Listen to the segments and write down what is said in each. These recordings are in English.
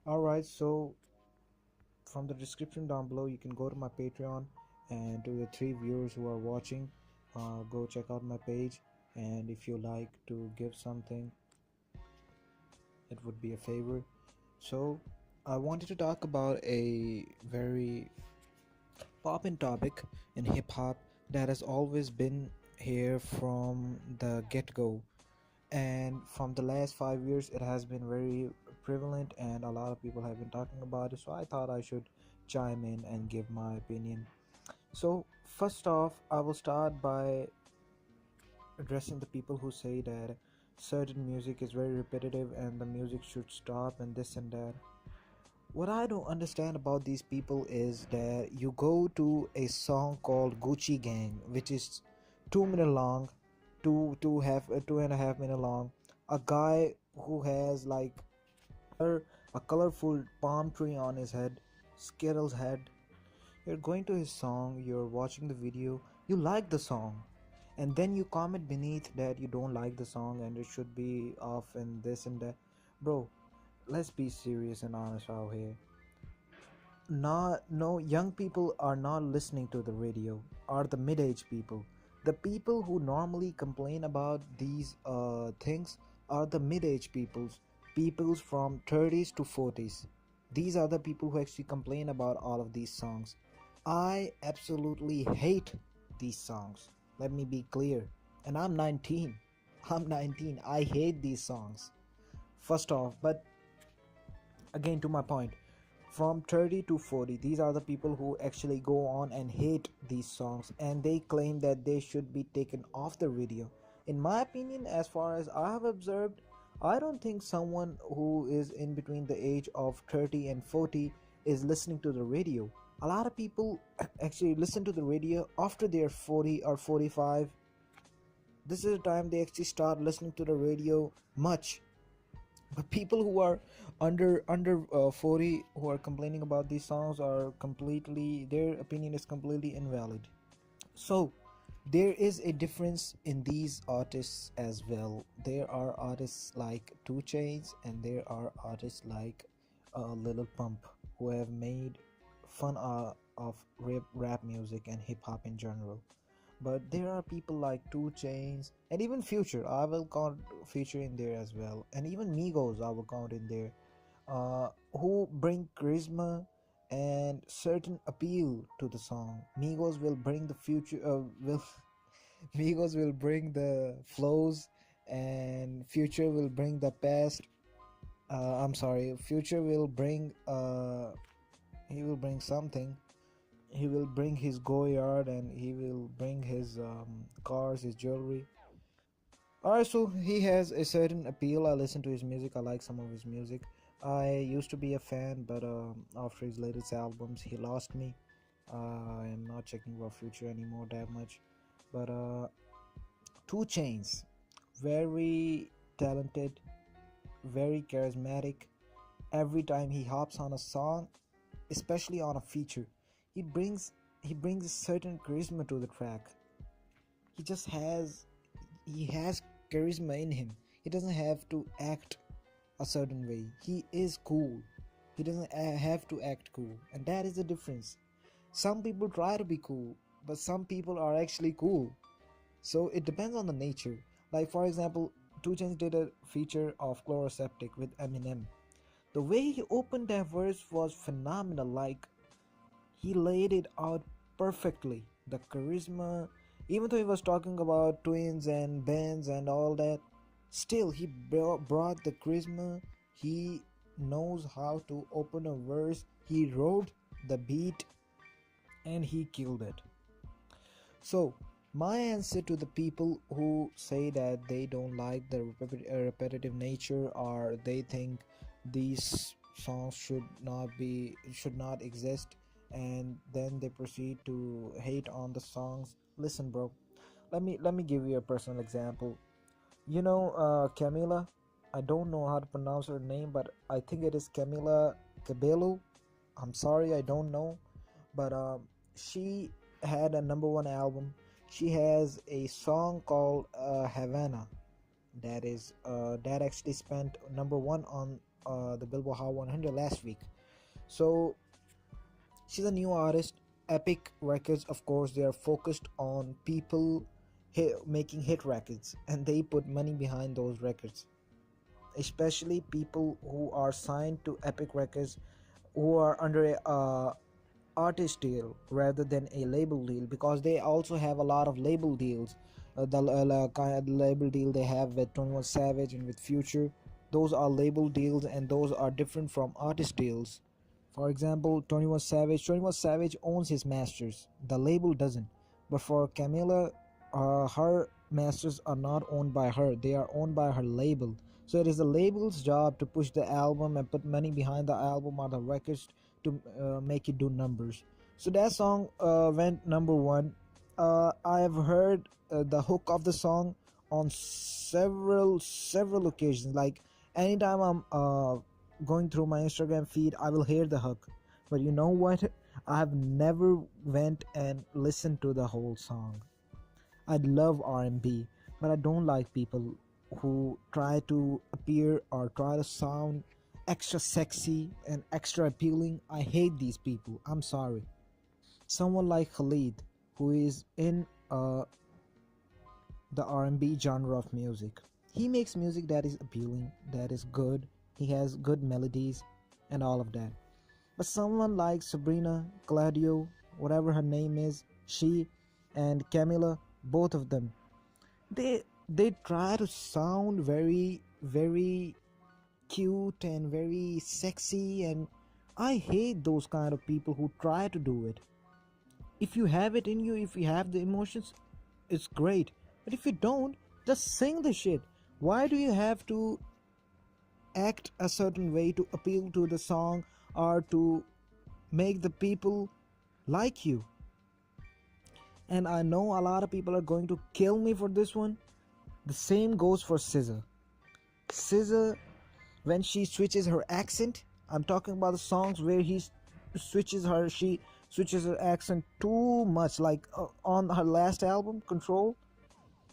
Alright, so from the description down below, you can go to my Patreon, and to the three viewers who are watching, go check out my page. And if you like to give something, it would be a favor. So, I wanted to talk about a very poppin' topic in hip hop that has always been here from the get go. And from the last 5 years, it has been very prevalent, and a lot of people have been talking about it. So, I thought I should chime in and give my opinion. So, first off, I will start by addressing the people who say that certain music is very repetitive and the music should stop and this and that. What I don't understand about these people is that you go to a song called Gucci Gang, which is 2 minute long, two and a half minute long. A guy who has like a colorful palm tree on his head, Skittles head. You're going to his song, you're watching the video, you like the song, and then you comment beneath that you don't like the song and it should be off and this and that. Bro, let's be serious and honest out here. Not no young people are not listening to the radio, are the mid-age people. The people who normally complain about these things are the mid-age peoples from 30s to 40s. These are the people who actually complain about all of these songs. I absolutely hate these songs, let me be clear. And I'm 19. I hate these songs, first off. But again, to my point, from 30 to 40, these are the people who actually go on and hate these songs, and they claim that they should be taken off the radio. In my opinion, as far as I have observed, I don't think someone who is in between the age of 30 and 40 is listening to the radio. A lot of people actually listen to the radio after they're 40 or 45. This is the time they actually start listening to the radio much. But people who are under 40 who are complaining about these songs are completely, their opinion is completely invalid. So there is a difference in these artists as well. There are artists like 2 Chainz, and there are artists like Lil Pump, who have made fun of rap music and hip hop in general. But there are people like 2 Chainz and even Future. I will count Future in there as well, and even Migos I will count in there, who bring charisma and certain appeal to the song. Migos will bring the future. Will Migos will bring the flows, and Future will bring the past. I'm sorry, Future will bring. He will bring something. He will bring his go-yard, and he will bring his cars, his jewelry. Alright, so he has a certain appeal. I listen to his music, I like some of his music. I used to be a fan, but after his latest albums he lost me. I am not checking for Future anymore that much. But 2 Chainz, very talented, very charismatic. Every time he hops on a song, especially on a feature, he brings a certain charisma to the track. He just has charisma in him. He doesn't have to act a certain way. He is cool. He doesn't have to act cool, and that is the difference. Some people try to be cool, but some people are actually cool. So it depends on the nature. Like for example, 2 Chainz did a feature of Chloroseptic with Eminem. The way he opened that verse was phenomenal. Like, he laid it out perfectly. The charisma, even though he was talking about twins and bands and all that, still he brought the charisma. He knows how to open a verse. He wrote the beat and he killed it. So my answer to the people who say that they don't like the repetitive nature, or they think these songs should not exist, and then they proceed to hate on the songs. Listen, bro, let me give you a personal example. You know, Camila, I don't know how to pronounce her name, but I think it is Camila Cabello. I'm sorry, I don't know. But she had a number one album. She has a song called Havana that actually spent number one on the Billboard Hot 100 last week. So she's a new artist. Epic Records, of course, they are focused on people making hit records, and they put money behind those records, especially people who are signed to Epic Records, who are under a artist deal rather than a label deal, because they also have a lot of label deals. The kind of label deal they have with 21 Savage and with Future, those are label deals, and those are different from artist deals. For example, 21 Savage owns his masters, the label doesn't. But for Camila, her masters are not owned by her, they are owned by her label. So it is the label's job to push the album and put money behind the album or the records to make it do numbers. So that song went number one. I have heard the hook of the song on several occasions. Like anytime I'm going through my Instagram feed, I will hear the hook. But you know what? I've never went and listened to the whole song. I love R&B, but I don't like people who try to appear or try to sound extra sexy and extra appealing. I hate these people. I'm sorry. Someone like Khalid, who is in the R&B genre of music, he makes music that is appealing, that is good. He has good melodies and all of that. But someone like Sabrina, Gladio, whatever her name is, she and Camila, both of them, they try to sound very cute and very sexy, and I hate those kind of people who try to do it. If you have it in you, if you have the emotions, it's great. But if you don't, just sing the shit. Why do you have to act a certain way to appeal to the song or to make the people like you? And I know a lot of people are going to kill me for this one. The same goes for SZA. SZA, when she switches her accent, I'm talking about the songs where she switches her accent too much. Like on her last album, Control,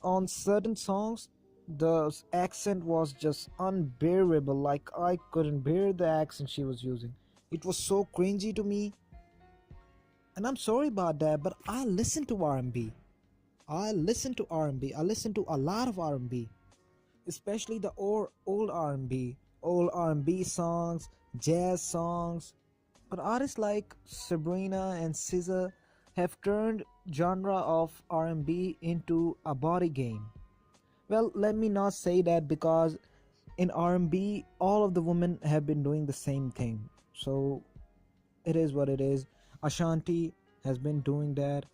on certain songs, the accent was just unbearable. Like I couldn't bear the accent she was using. It was so cringy to me. And I'm sorry about that, but I listen to R&B. I listen to R&B. I listen to a lot of R&B, especially the old R&B, old R&B songs, jazz songs. But artists like Sabrina and SZA have turned genre of R&B into a body game. Well, let me not say that, because in R&B all of the women have been doing the same thing. So it is what it is. Ashanti has been doing that.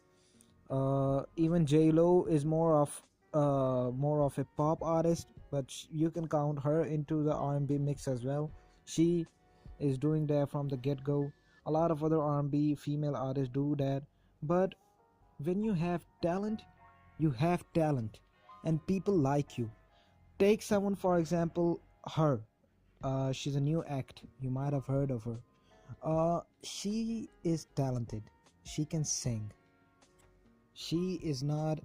Even J Lo is more of a pop artist, but you can count her into the R&B mix as well. She is doing that from the get go. A lot of other R&B female artists do that, but when you have talent, and people like you. Take someone, for example, her. She's a new act. You might have heard of her. She is talented. She can sing. She is not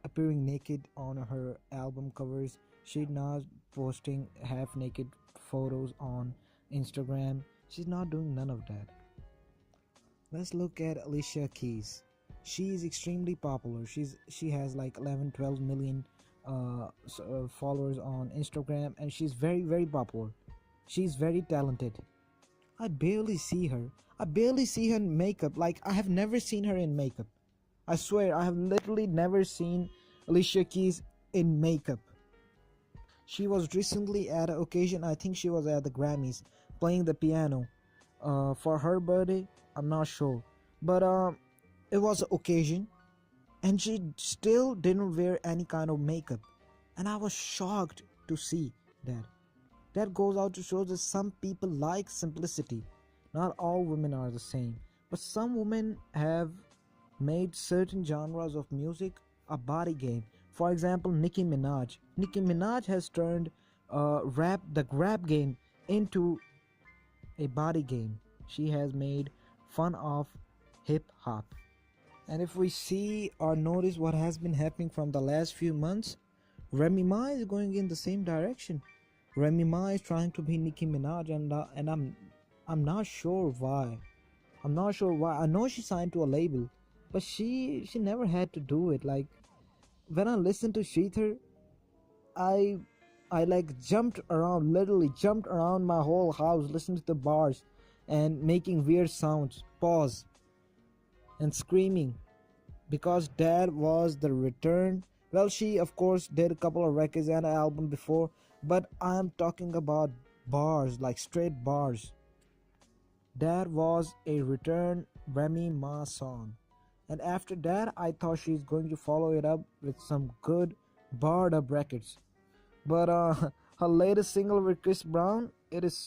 appearing naked on her album covers. She's not posting half naked photos on Instagram. She's not doing none of that. Let's look at Alicia Keys. She is extremely popular. She has like 11 12 million followers on Instagram, and she's very popular. She's very talented. I barely see her. I barely see her in makeup. Like, I have never seen her in makeup. I swear, I have literally never seen Alicia Keys in makeup. She was recently at an occasion, I think she was at the Grammys, playing the piano for her birthday. I'm not sure. But it was an occasion, and she still didn't wear any kind of makeup. And I was shocked to see that. That goes out to show that some people like simplicity. Not all women are the same, but some women have made certain genres of music a body game. For example, Nicki Minaj. Nicki Minaj has turned the rap game into a body game. She has made fun of hip hop. And if we see or notice what has been happening from the last few months, Remy Ma is going in the same direction. Remy Ma is trying to be Nicki Minaj, and I'm not sure why. I'm not sure why. I know she signed to a label, but she never had to do it. Like when I listened to Sheether, I I like jumped around, literally jumped around my whole house, listening to the bars and making weird sounds, pause and screaming because that was the return. Well, she of course did a couple of records and an album before, but I'm talking about bars, like straight bars. That was a return Remy Ma song. And after that, I thought she's going to follow it up with some good barred up records. But her latest single with Chris Brown, it is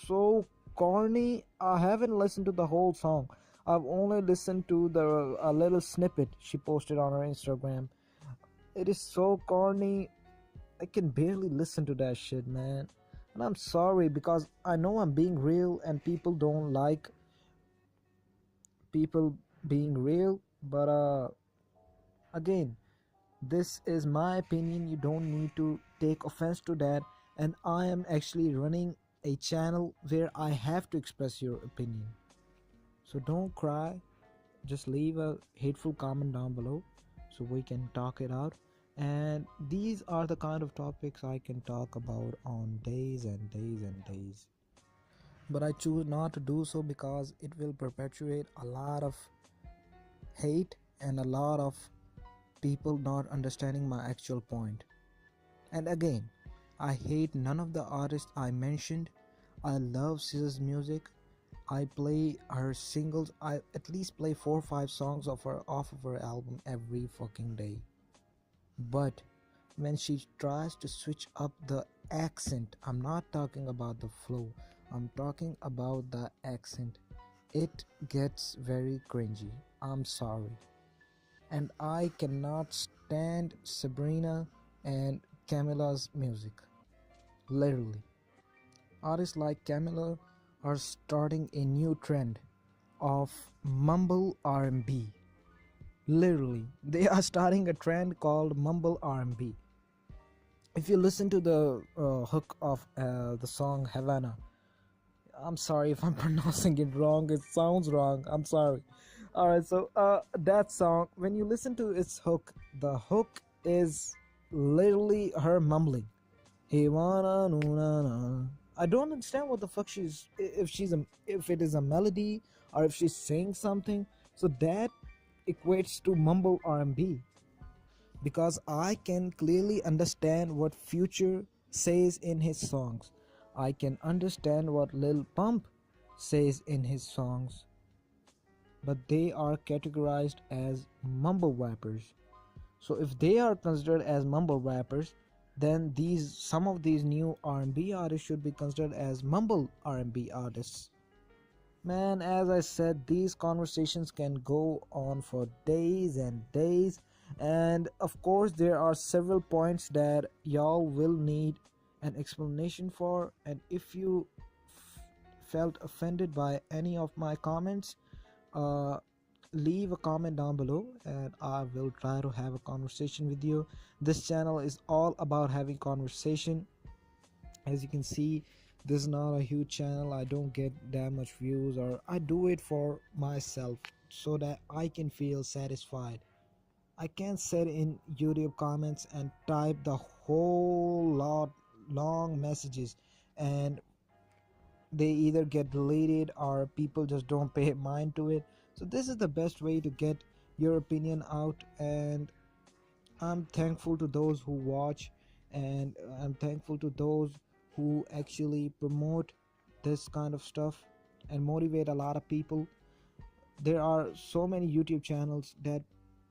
so corny. I haven't listened to the whole song. I've only listened to the a little snippet she posted on her Instagram. It is so corny. I can barely listen to that shit, man. And I'm sorry because I know I'm being real and people don't like people being real, but again, this is my opinion. You don't need to take offense to that. And I am actually running a channel where I have to express your opinion. So don't cry. Just leave a hateful comment down below so we can talk it out. And these are the kind of topics I can talk about on days and days and days. But I choose not to do so because it will perpetuate a lot of hate and a lot of people not understanding my actual point. And again, I hate none of the artists I mentioned. I love SZA's music. I play her singles. I at least play 4 or 5 songs of her off of her album every fucking day. But when she tries to switch up the accent, I'm not talking about the flow. I'm talking about the accent. It gets very cringy. I'm sorry. And I cannot stand Sabrina and Camila's music. Literally. Artists like Camila are starting a new trend of mumble R&B. Literally, they are starting a trend called mumble R&B. If you listen to the hook of the song Havana, I'm sorry if I'm pronouncing it wrong. It sounds wrong. I'm sorry. All right, so that song, when you listen to its hook, the hook is literally her mumbling. Hey, wanna, no, na, na. I don't understand what the fuck if it is a melody or if she's saying something. So that equates to mumble R&B because I can clearly understand what Future says in his songs. I can understand what Lil Pump says in his songs, but they are categorized as mumble rappers. So if they are considered as mumble rappers, then these some of these new R&B artists should be considered as mumble R&B artists. Man, as I said, these conversations can go on for days and days, and of course there are several points that y'all will need an explanation for. And if you felt offended by any of my comments, uh leave a comment down below and I will try to have a conversation with you. This channel is all about having conversation. As you can see, this is not a huge channel. I don't get that much views, or I do it for myself so that I can feel satisfied. I can't sit in YouTube comments and type the whole lot long messages and they either get deleted or people just don't pay mind to it. So this is the best way to get your opinion out, and I'm thankful to those who watch, and I'm thankful to those who actually promote this kind of stuff and motivate a lot of people. There are so many YouTube channels that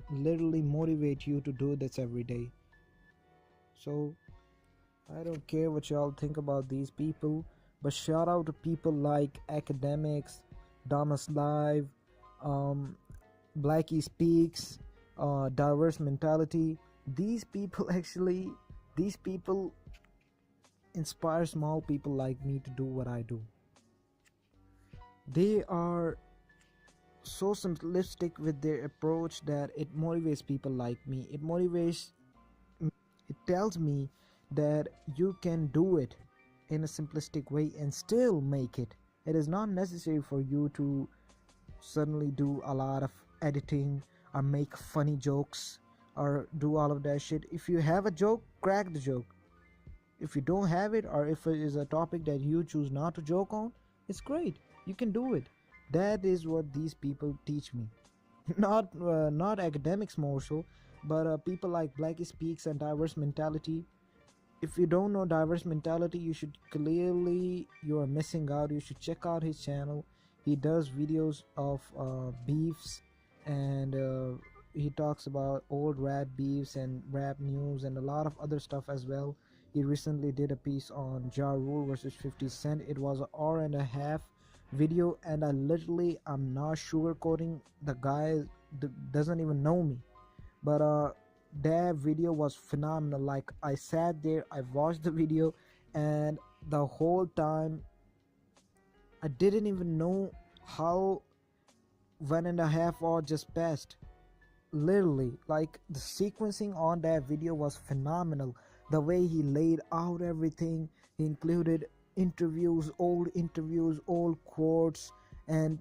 literally motivate you to do this every day. So I don't care what y'all think about these people, but shout out to people like Academics, Damas Live, um, Blackie Speaks, Diverse Mentality. These people actually, these people inspire small people like me to do what I do. They are so simplistic with their approach that it motivates people like me. It motivates, it tells me that you can do it. in a simplistic way and still make it. It is not necessary for you to suddenly do a lot of editing or make funny jokes or do all of that shit. If you have a joke, crack the joke. If you don't have it, or if it is a topic that you choose not to joke on, it's great. You can do it. That is what these people teach me. Not academics more so, but people like Blackie Speaks and Diverse Mentality. If you don't know Diverse Mentality, you are missing out. You should check out his channel. He does videos of beefs, and he talks about old rap beefs and rap news and a lot of other stuff as well. He recently did a piece on Ja Rule versus 50 Cent. It was an hour and a half video, and I'm not sugarcoating. The guy doesn't even know me, but that video was phenomenal. Like, I sat there, I watched the video, and the whole time I didn't even know how 1.5 hours just passed. Literally, like, the sequencing on that video was phenomenal. The way he laid out everything, he included interviews, old quotes, and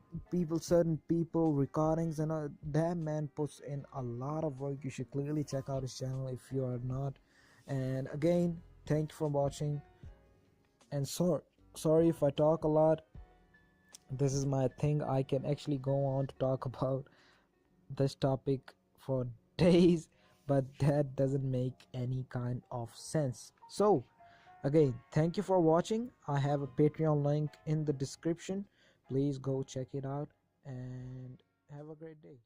certain people recordings, and that man puts in a lot of work. You should clearly check out his channel if you are not. And again, thank you for watching, and sorry if I talk a lot. This is my thing. I can actually go on to talk about this topic for days, but that doesn't make any kind of sense. So again, thank you for watching. I have a Patreon link in the description. Please go check it out and have a great day.